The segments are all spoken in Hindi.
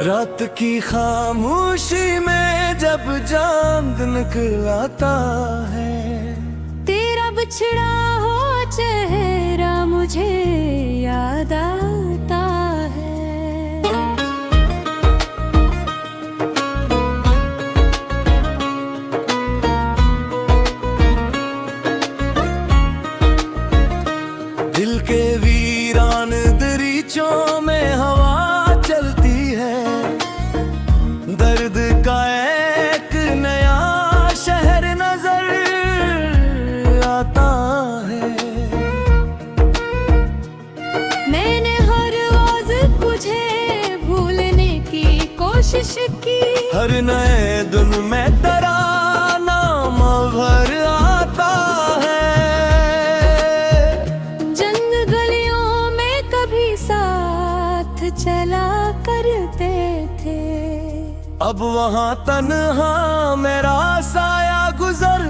रात की खामोशी में जब चांद निकलाता है, तेरा बिछड़ा हो चेहरा मुझे याद आता है। दिल के वीरान दरीचों में हवा चलती है, दर्द का एक नया शहर नजर आता है। मैंने हर रोज तुझे भूलने की कोशिश की, हर नए दिन में तेरा नाम भर आता है। जंग गलियों में कभी साथ चला करते थे, अब वहाँ तन्हा मेरा साया गुजर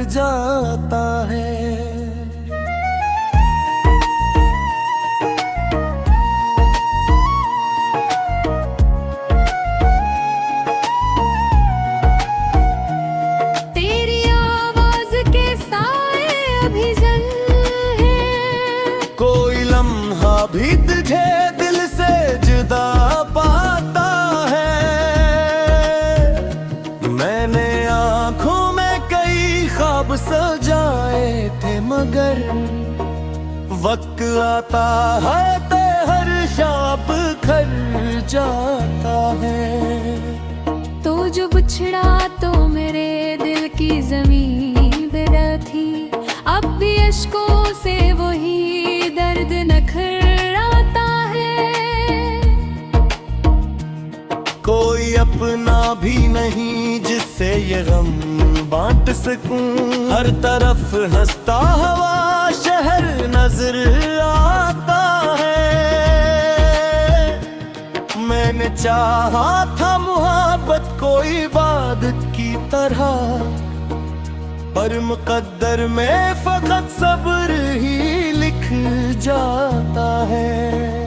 जाता है। तेरी आवाज के साए अभी जल है, कोई लम्हा भी तुझे दिल से जुदा पाता है। मैंने आँखों में कई ख्वाब सजाए थे, मगर वक्त आता है तो हर ख्वाब खर जाता है। तो जो बिछड़ा तो मेरे दिल की जमीन दर थी, अब भी अश्कों से वही दर्द नखराता है। कोई अपना भी नहीं जिससे ये गम बांट सकूं, हर तरफ हंसता हवा शहर नजर आता है। मैंने चाहा था मोहब्बत कोई इबादत की तरह, पर मुकद्दर में फकत सब्र ही लिख जाता है।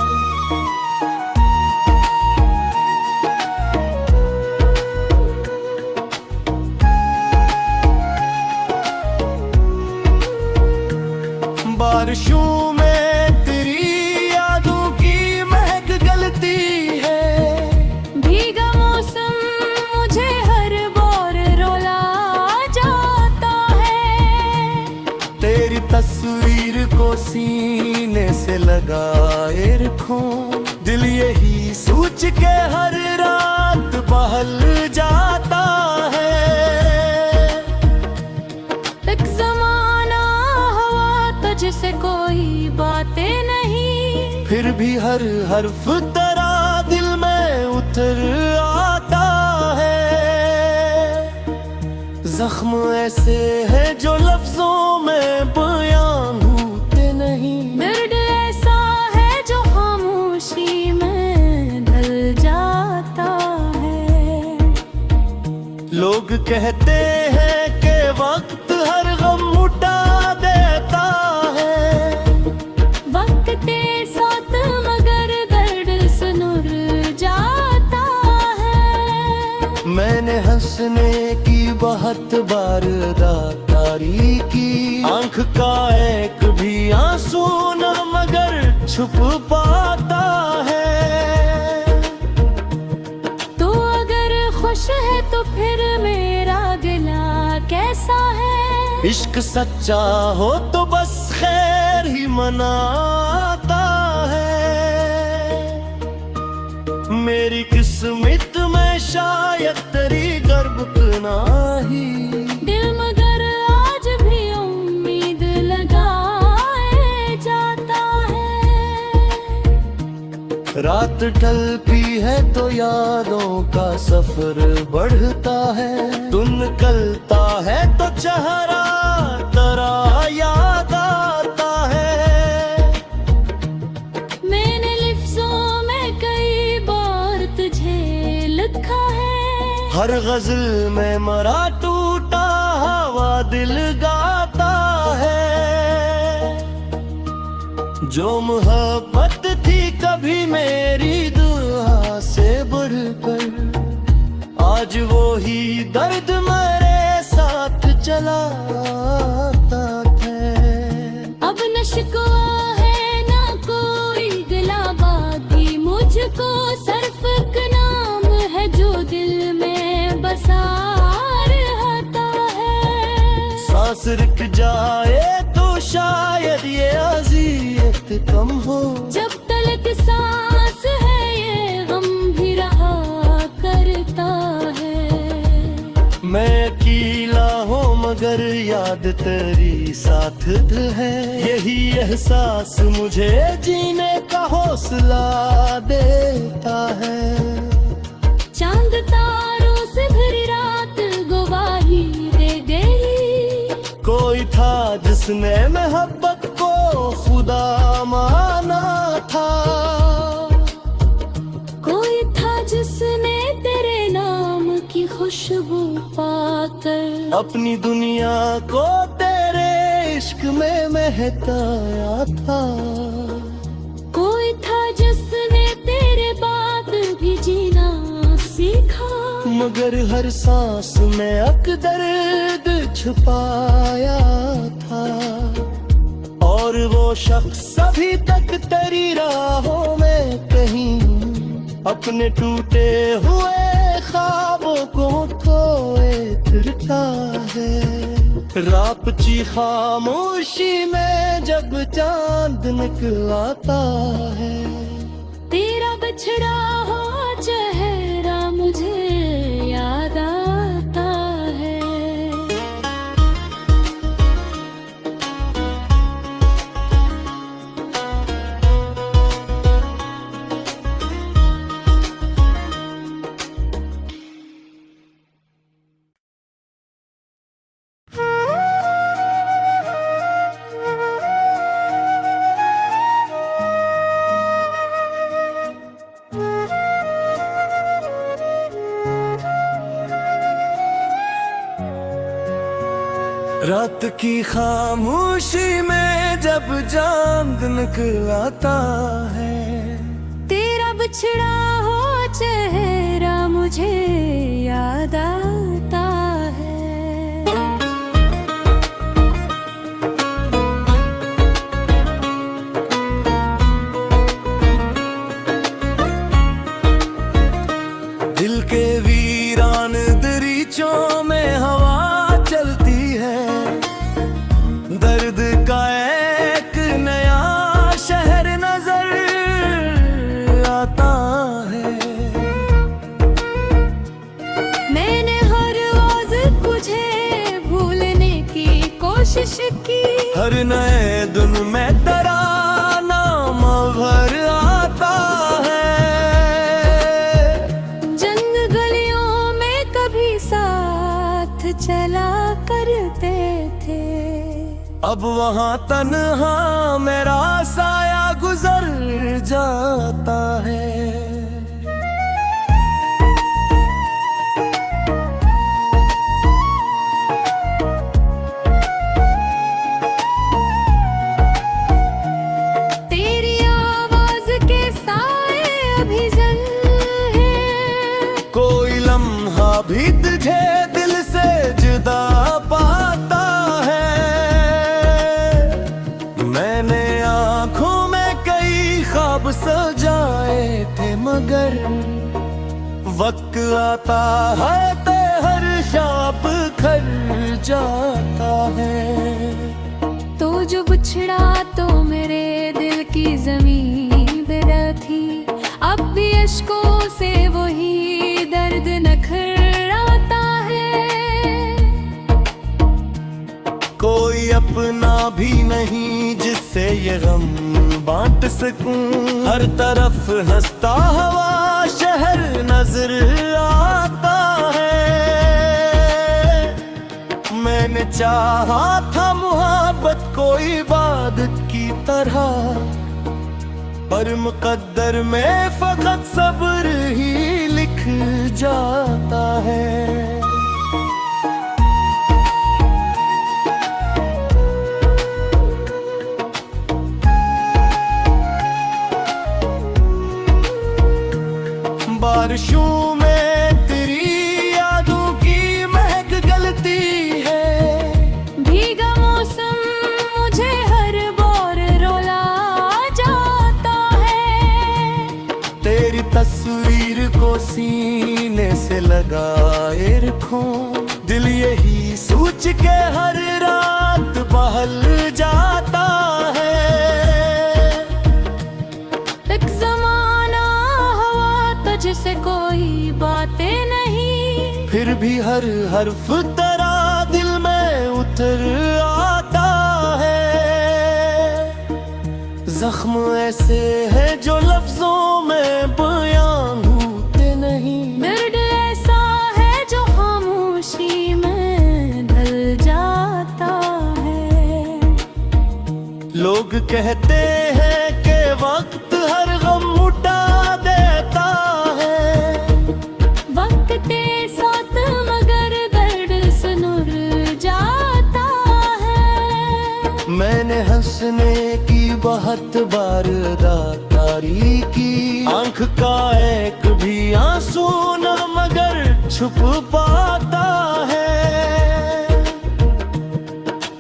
बारिशों में तेरी यादों की महक गलती है, भीगा मौसम मुझे हर बार रुला जाता है। तेरी तस्वीर को सीने से लगाए रखूं, दिल यही सोच के हर रात बहल जाता है। एक जमाना हवा तुझसे कोई बातें नहीं, फिर भी हर हर्फ तेरा दिल में उतर आता है। जख्म ऐसे है जो लफ्जों में बयां होते नहीं, दर्द ऐसा है जो खामोशी में ढल जाता है। लोग कहते हैं कि वक्त हर गम उठा देता है, वक्त के साथ मगर दर्द सुनुर जाता है। मैंने हंसने की बहुत बार दातारी की, आंख का एक भी आंसू न मगर छुप पाता है। तो अगर खुश है तो फिर मेरा गिला कैसा है। इश्क सच्चा हो तो बस खैर ही मनाता है। मेरी किस्मत में शायद तेरी गर्भ नाही, दिल मगर आज भी उम्मीद लगाए जाता है। रात ढलती है तो यादों का सफर बढ़ता है, तू निकलता है तो चेहरा तेरा याद आता है। मैंने लिफ्ज़ों में कई बार तुझे लिखा है, हर गजल में मरा टूटा हवा दिल गाता है। जो मोहब्बत थी कभी मेरी दुआ से बढ़ आज वो ही दर्द मेरे साथ चलाता है। अब न शिकवा है ना कोई गिला बाकी, मुझको सिर्फ एक नाम है जो दिल में बसा रहता है। सांस रुक जाए तो शायद ये अज़ियत कम हो, जब तलक सांस है ये गम भी रहा करता है। मैं अकेला हूँ मगर याद तेरी साथ है, यही एहसास मुझे जीने का हौसला देता है। चांद तारों से भरी रात गवाही दे गई, कोई था जिसने मोहब्बत को खुदा माना था, कोई था जिसने तेरे नाम की खुशबू पाकर अपनी दुनिया को तेरे इश्क में महकाया था। कोई था जिसने तेरे बाद भी जीना सीखा, मगर हर सांस में अक दर्द छुपाया था। और वो शख्स अभी तक तेरी राहों में कहीं अपने टूटे हुए ख्वाबों को खोए फिरता है। रात की खामोशी में जब चांद निकलता है, तेरा बिछड़ा हुआ चेहरा मुझे याद आता है। रात की खामोशी में जब चांद निकलता है, तेरा बिछड़ा हुआ चेहरा मुझे याद आता है। दिल के वीरान दरीचों में हवा चलती है, दर्द का एक नया शहर नजर आता है। मैंने हर रोज तुझे भूलने की कोशिश की, हर नए दिन में तेरा नाम भर आता है। जंग गलियों में कभी साथ चला करते थे, अब वहाँ तन्हा मेरा साया गुजर जाता है। तेरी आवाज के साए अभी जल है, कोई लम्हा भी तुझे दिल से जुदा पाता है। मैंने आँखों में कई ख्वाब सजाए थे मगर वक्त आता है तो हर ख्वाब खर जाता है। तो जो बिछड़ा तो मेरे दिल की जमीन बिरल थी, अब भी अश्कों से वही दर्द नखराता है। कोई अपना भी नहीं जिससे ये गम बांट सकूं, हर तरफ हंसता हुआ शहर नजर आता है। मैंने चाहा था मोहब्बत को इबादत की तरह, पर मुकद्दर में फकत सब्र ही लिख जाता है। बारिशों में तेरी तेरी तस्वीर को सीने से लगाए रखूं, दिल यही सोच के हर रात बहल जाता है। एक जमाना हुआ तो जिसे कोई बातें नहीं, फिर भी हर हर्फ तेरा दिल में उतर आता है। जख्म ऐसे है जो लफ्जों में बयां होते नहीं, दर्द ऐसा है जो खामोशी में ढल जाता है। लोग कहते हैं कि वक्त हर गम उठा देता है, वक्त के साथ मगर दर्द सुनुर जाता है। मैंने हंसने की बहुत बार अदाकारी की, आंख का एक भी आंसू न मगर छुप पाता है।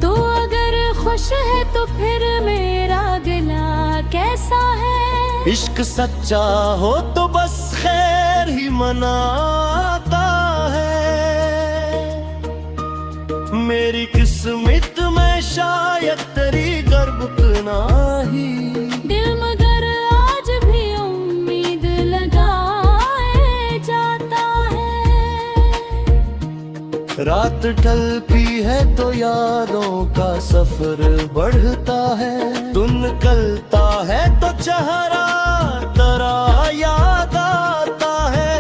तो अगर खुश है तो फिर मेरा गिला कैसा है? इश्क सच्चा हो तो बस खैर ही मनाता है। मेरी किस्मत में शायद तेरी गर्भ नाही, दिल मगर आज भी उम्मीद लगाए जाता है। रात ढलती है तो यादों का सफर बढ़ता है, तू निकलता है तो चेहरा तेरा याद आता है।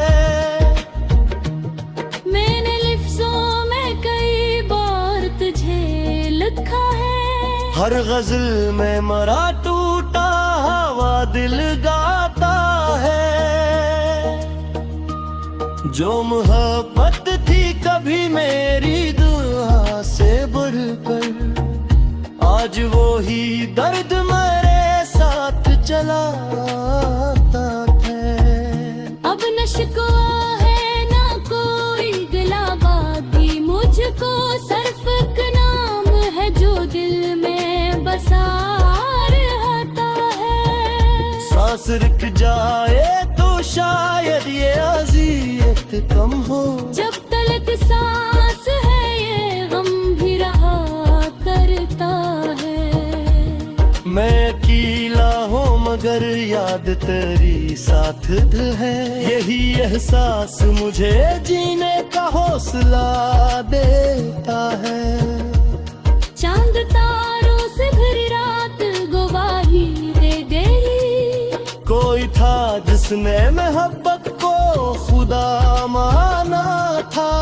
मैंने लिफ्ज़ों में कई बार तुझे लिखा है, हर गजल में मरा टूटा हवा दिल गाता है। जो मोहब्बत थी कभी मेरी दुआ से बढ़कर, आज वो ही दर्द मेरे साथ चला आता है। अब न शिकवा है ना कोई गिला, बाकी मुझको सिर्फ एक नाम है जो दिल में बसा रहता है। सांस रुक जाए तो शायद ये अज़ियत कम हो, जब तलक सांस है ये गम भी रहा करता है। मैं अकेला हूँ मगर याद तेरी साथ है, यही एहसास मुझे जीने का हौसला देता है। चांद तारों से भरी रात गवाही दे गई, कोई था जिसने मोहब्बत को खुदा माना था,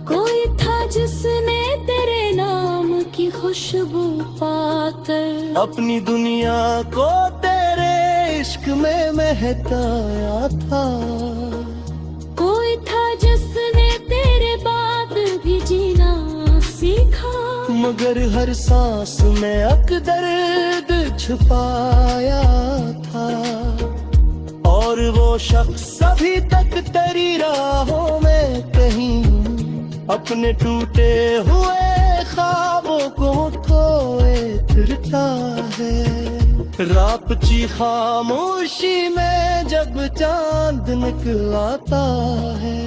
कोई था जिसने तेरे नाम की खुशबू पाकर अपनी दुनिया को तेरे इश्क में महकाया था। कोई था जिसने तेरे बाद भी जीना सीखा, मगर हर सांस में अक दर्द छुपाया था। और वो शख्स अभी तक तेरी राहों में कहीं अपने टूटे हुए ख्वाबों को खोए फिरता है। रापची खामोशी में जब चांद निकलाता है,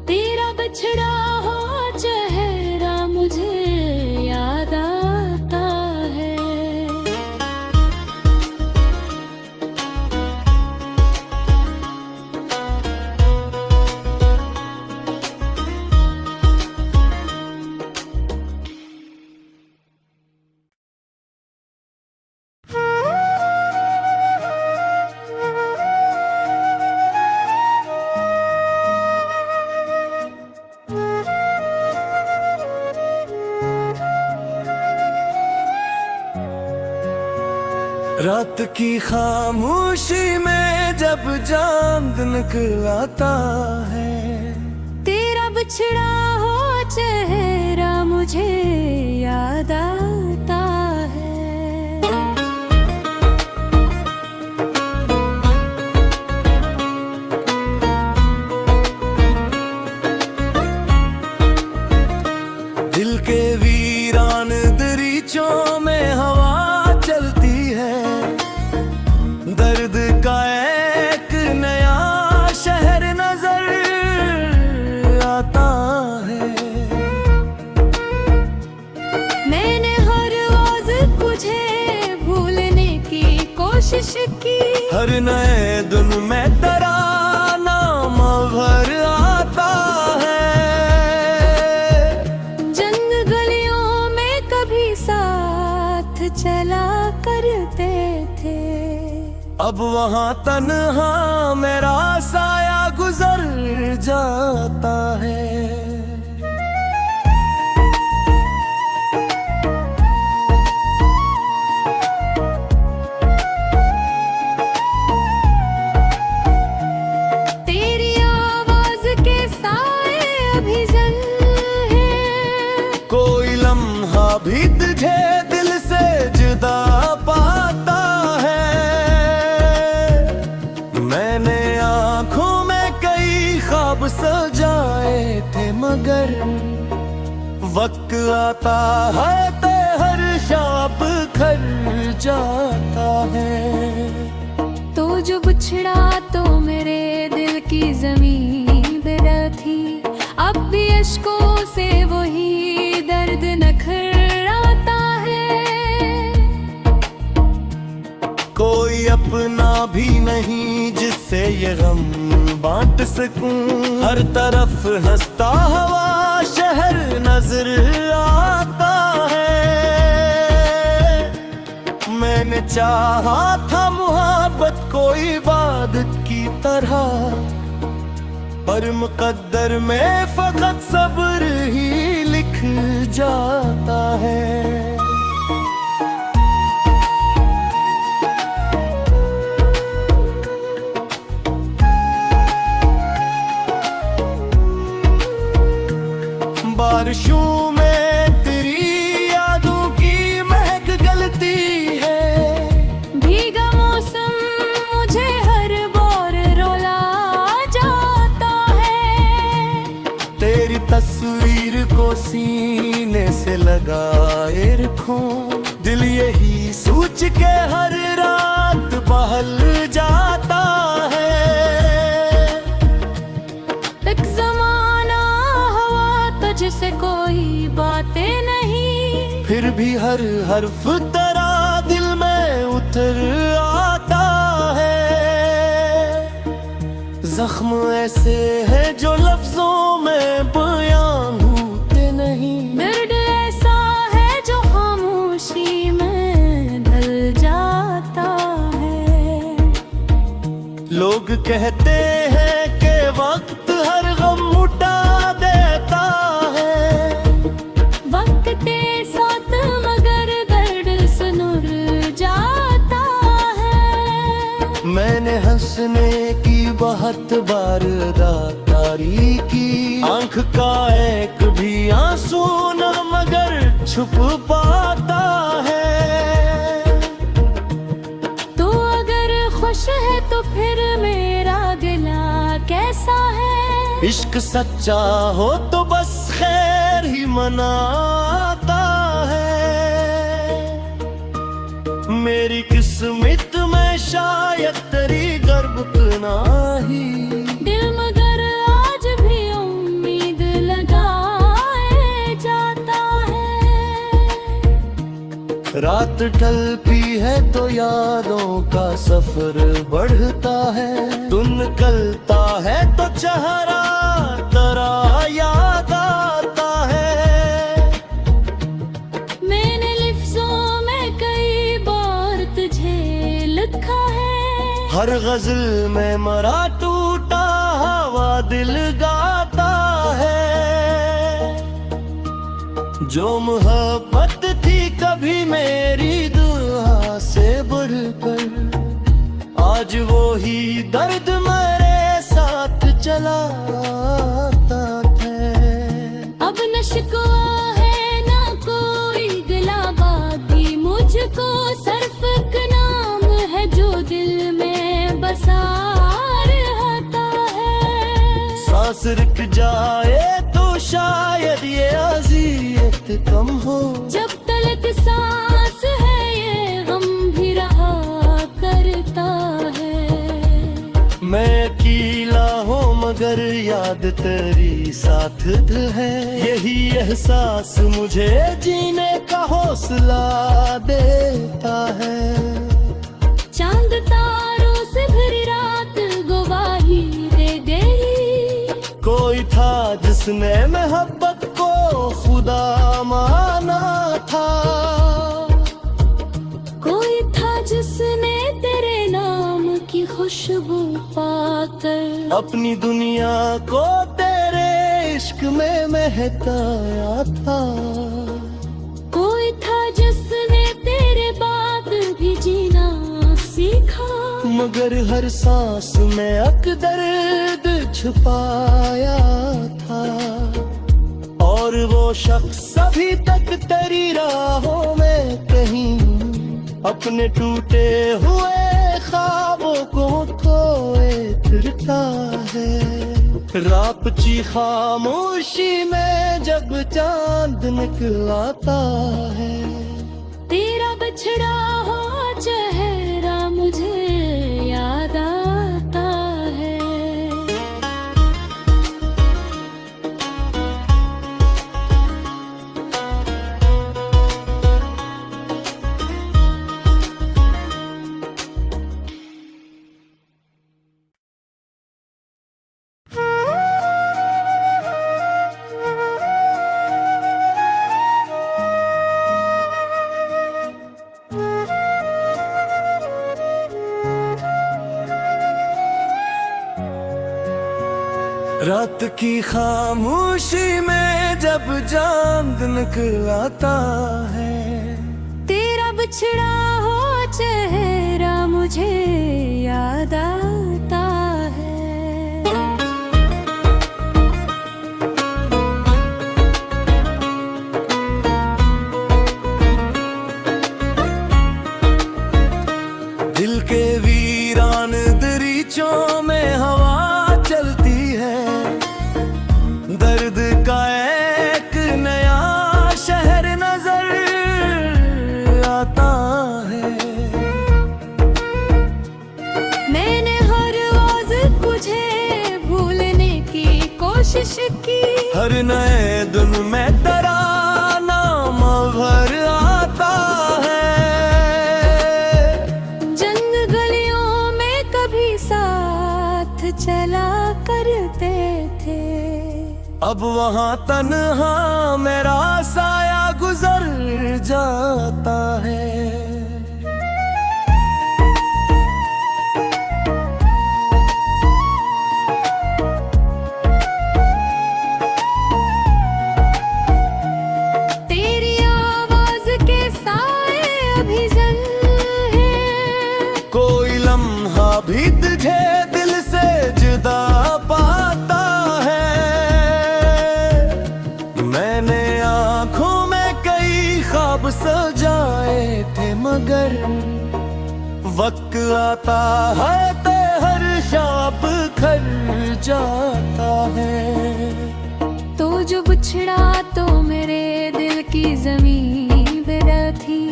तेरा बिछड़ा हो चेहरा मुझे याद आता है। रात की खामोशी में जब चांद निकलाता है, तेरा बिछड़ा हो चेहरा मुझे याद आता है। दिल के वीरान दरीचों में हवा चलती है, दर्द हर नए दिन में तेरा नाम भर आता है। जंग गलियों में कभी साथ चला करते थे, अब वहाँ तन्हा मेरा साया गुजर जाता है। तेरी आवाज के साए अभी जल है, कोई लम्हा भी तुझे दिल से जुदा पाता है। मैंने आंखों में कई ख्वाब सजाए थे, मगर वक्त आता है तो हर ख्वाब खर जाता है। तो जो बिछड़ा तो मेरे दिल की जमीन बिरल थी, अब भी अश्कों से वही दर्द नखराता है। कोई अपना भी नहीं जिससे ये गम बांट सकूं, हर तरफ हंसता हवा शहर नजर आता है। मैंने चाहा था मोहब्बत को इबादत की तरह, पर मुकद्दर में फकत सब्र ही लिख जाता है। बारिशों में तेरी यादों की महक गलती है, भीगा मौसम मुझे हर बार रुला जाता है। तेरी तस्वीर को सीने से लगाए रखूं, दिल यही सोच के हर रात बहल जाता है। एक जमाना हवा तुझसे कोई बातें नहीं, फिर भी हर हर्फ तेरा दिल में उतर आता है। जख्म ऐसे हैं जो लफ्जों में बयां होते नहीं, दर्द ऐसा है जो खामोशी में ढल जाता है। लोग कहते हैं कि वक्त हर गम उठा देता है, वक्त के साथ मगर दर्द सुनुर जाता है। मैंने हंसने की बहुत बार दातारी की, आंख का एक भी आंसू न मगर छुप पाता है। तो अगर खुश है तो फिर मेरा गिला कैसा है। इश्क सच्चा हो तो बस खैर ही मनाता है। मेरी किस्मत में शायद तेरी गर्भ नाही, दिल मगर आज भी उम्मीद लगाए जाता है। रात ढलती है तो यादों का सफर बढ़ता है, दिन निकलता है तो चेहरा तेरा याद आता है। मैंने लिफ्ज़ों में कई बार तुझे लिखा है, हर गजल में मरा टूटा हवा दिल गाता है। जो मोहब्बत थी कभी मेरी दुआ से बढ़कर, आज वो ही दर्द मेरे साथ चला आता है। अब न शिकवा है ना कोई गिला, बाकी मुझको सिर्फ एक नाम है जो दिल में बसा रहता है। सांस रुक जाए तो शायद ये अज़ियत कम हो, जब तलक सांस है ये गम भी रहा करता है। मैं अकेला हूँ मगर याद तेरी साथ है, यही एहसास मुझे जीने का हौसला देता है। चांद तारों उसने मोहब्बत को खुदा माना था। कोई था जिसने तेरे नाम की खुशबू पाकर अपनी दुनिया को तेरे इश्क में महकाया था। कोई था जिसने तेरे बाद भी जीना सीखा, मगर हर सांस में दर्द छुपाया था। और वो शख्स अभी तक तेरी राहों में कहीं अपने टूटे हुए ख्वाबों को खोए फिरता है। रापची खामोशी में जब चांद निकलाता है, तेरा बिछड़ा हुआ चेहरा मुझे याद आता है। रात की खामोशी में जब चांद निकलाता है, तेरा बिछड़ा हुआ चेहरा मुझे याद आता है। दिल के वीरान दरीचों में हवा चलती है, दर्द का एक नया शहर नजर आता है। मैंने हर रोज तुझे भूलने की कोशिश की, हर नए दिन में तेरा नाम भर आता है। जंग गलियों में कभी साथ चला करते थे, अब वहाँ तन्हा मेरा साया गुजर जाता है। तेरी आवाज के साए अभी जल है, कोई लम्हा भी तुझे दिल से जुदा पाता है। मैंने आँखों में कई ख्वाब सजाए थे, मगर वक्त आता है तो हर ख्वाब खर जाता है। तो जो बिछड़ा तो मेरे दिल की जमीन बिरा थी,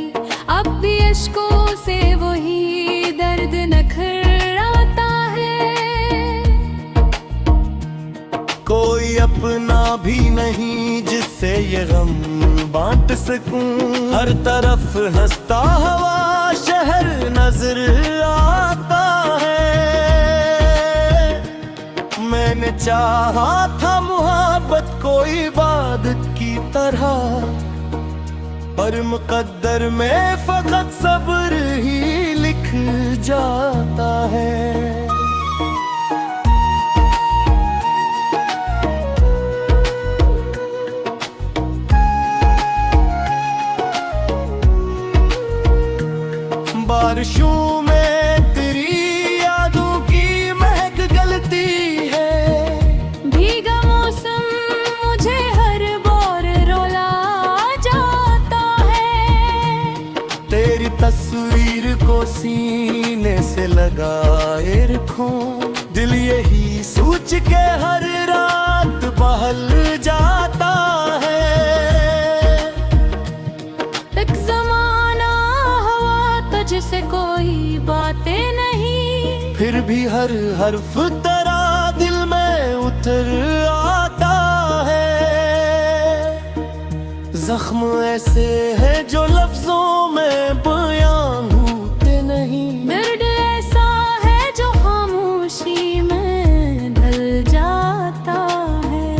अब भी अश्कों से वही दर्द नखराता है। कोई अपना भी नहीं जिससे ये गम बांट सकूं, हर तरफ हंसता हुआ शहर नजर आता है। मैंने चाहा था मोहब्बत कोई इबादत की तरह, पर मुकद्दर में फकत सब्र ही लिख जाता है। बारिशों में तेरी यादों की महक गलती है, भीगा मौसम मुझे हर बार रुला जाता है। तेरी तस्वीर को सीने से लगाए रखूं, दिल यही सोच के हर रात बहल जाता है। एक जमाना हवा तुझसे कोई बातें नहीं, फिर भी हर हर्फ तेरा दिल में उतर आता है। जख्म ऐसे है जो लफ्जों में बयां होते नहीं, दर्द ऐसा है जो खामोशी में ढल जाता है।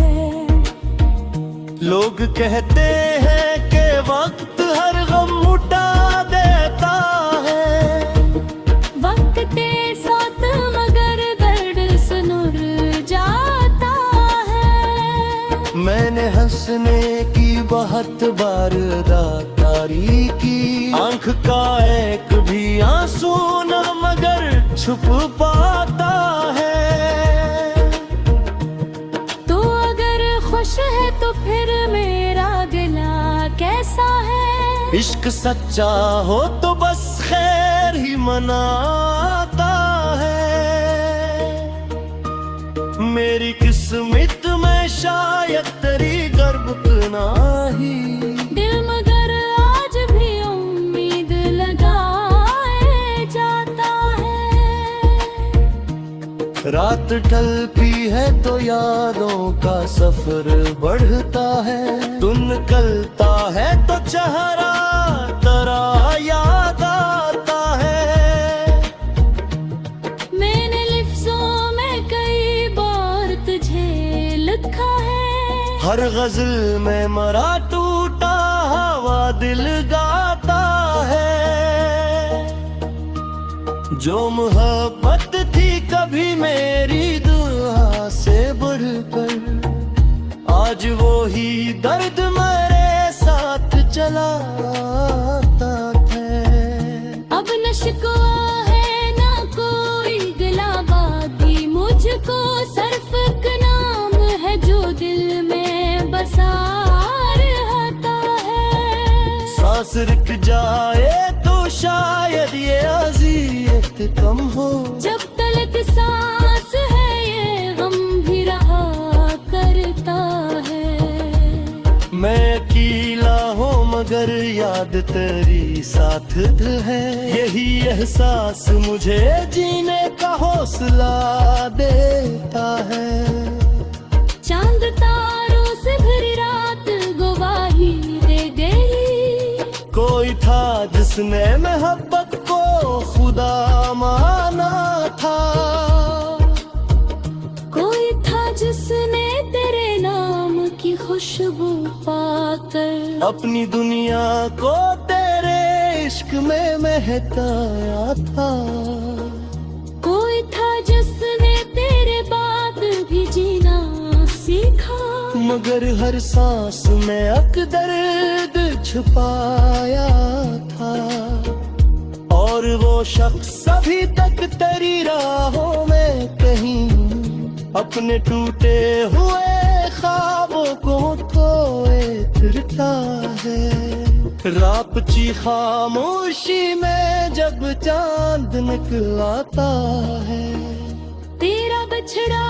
कहते हैं कि वक्त हर गम उठा देता है, वक्त के साथ मगर दर्द सुनुर जाता है। मैंने हंसने की बहुत बार दातारी की, आंख का एक भी आंसू न मगर छुप पाता है। तो अगर खुश है तो फिर मेरा गिला कैसा है? इश्क सच्चा हो तो बस खैर ही मनाता है। मेरी किस्मत में शायद तेरी गर्भ नाही, दिल मगर आज भी उम्मीद लगाए जाता है। रात ढलती है तो यादों का सफर बढ़ता है, दिन निकलता है तो चेहरा तेरा याद आता है। मैंने लिफ्ज़ों में कई बार तुझे लिखा है, हर गजल में मरा टूटा हवा दिल गाता है। जो मोहब्बत थी कभी मेरी दुआ से बढ़कर, आज वो ही दर्द मेरे साथ चलाता है। अब न शिकवा है ना कोई गिला बाकी मुझको, सिर्फ एक नाम है जो दिल में बसा रहता है। सांस रुक जाए तो शायद ये अज़ियत कम हो, जब तलक सांस है ये गम भी रहा करता है। मैं अकेला हूँ मगर याद तेरी साथ है, यही एहसास मुझे जीने का हौसला देता है। चांद तारों से भरी रात गवाही दे गई, कोई था जिसने मोहब्बत को खुदा माना था, कोई था जिसने तेरे नाम की खुशबू पाकर अपनी दुनिया को तेरे इश्क में महकाया था। कोई था जिसने तेरे बाद भी जीना सीखा, मगर हर सांस में अक दर्द छुपाया था। और वो शख्स अभी तक तेरी राहों में कहीं अपने टूटे हुए ख्वाबों को खोए फिरता है। रापची खामोशी में जब चांद निकलाता है, तेरा बछड़ा